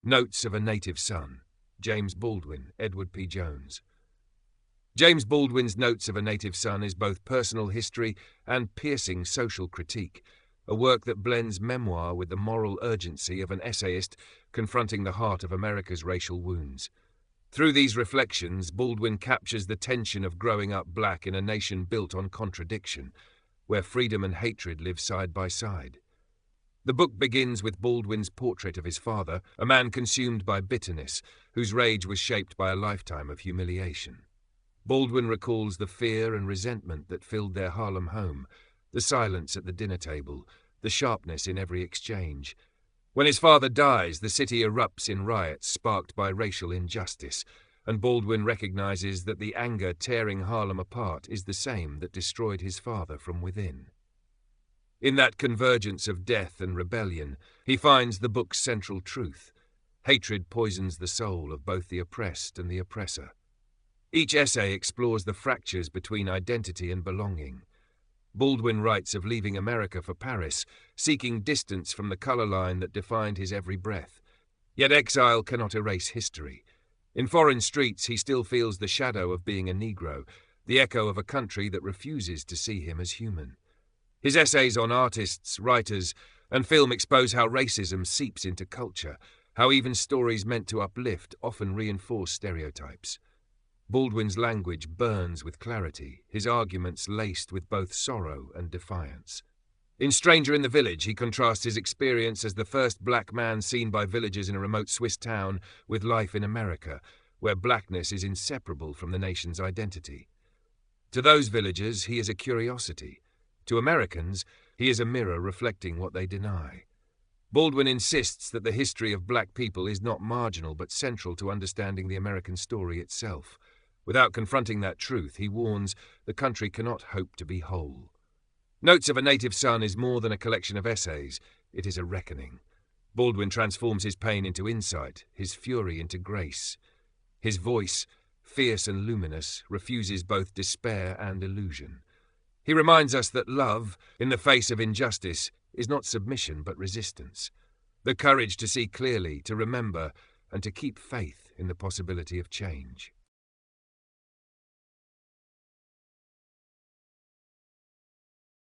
Notes of a Native Son, James Baldwin, Edward P. Jones. James Baldwin's Notes of a Native Son is both personal history and piercing social critique, a work that blends memoir with the moral urgency of an essayist confronting the heart of America's racial wounds. Through these reflections, Baldwin captures the tension of growing up black in a nation built on contradiction, where freedom and hatred live side by side. The book begins with Baldwin's portrait of his father, a man consumed by bitterness, whose rage was shaped by a lifetime of humiliation. Baldwin recalls the fear and resentment that filled their Harlem home, the silence at the dinner table, the sharpness in every exchange. When his father dies, the city erupts in riots sparked by racial injustice, and Baldwin recognizes that the anger tearing Harlem apart is the same that destroyed his father from within. In that convergence of death and rebellion, he finds the book's central truth. Hatred poisons the soul of both the oppressed and the oppressor. Each essay explores the fractures between identity and belonging. Baldwin writes of leaving America for Paris, seeking distance from the color line that defined his every breath. Yet exile cannot erase history. In foreign streets, he still feels the shadow of being a Negro, the echo of a country that refuses to see him as human. His essays on artists, writers, and film expose how racism seeps into culture, how even stories meant to uplift often reinforce stereotypes. Baldwin's language burns with clarity, his arguments laced with both sorrow and defiance. In Stranger in the Village, he contrasts his experience as the first black man seen by villagers in a remote Swiss town with life in America, where blackness is inseparable from the nation's identity. To those villagers, he is a curiosity. To Americans, he is a mirror reflecting what they deny. Baldwin insists that the history of black people is not marginal but central to understanding the American story itself. Without confronting that truth, he warns the country cannot hope to be whole. Notes of a Native Son is more than a collection of essays, it is a reckoning. Baldwin transforms his pain into insight, his fury into grace. His voice, fierce and luminous, refuses both despair and illusion. He reminds us that love, in the face of injustice, is not submission but resistance. The courage to see clearly, to remember, and to keep faith in the possibility of change.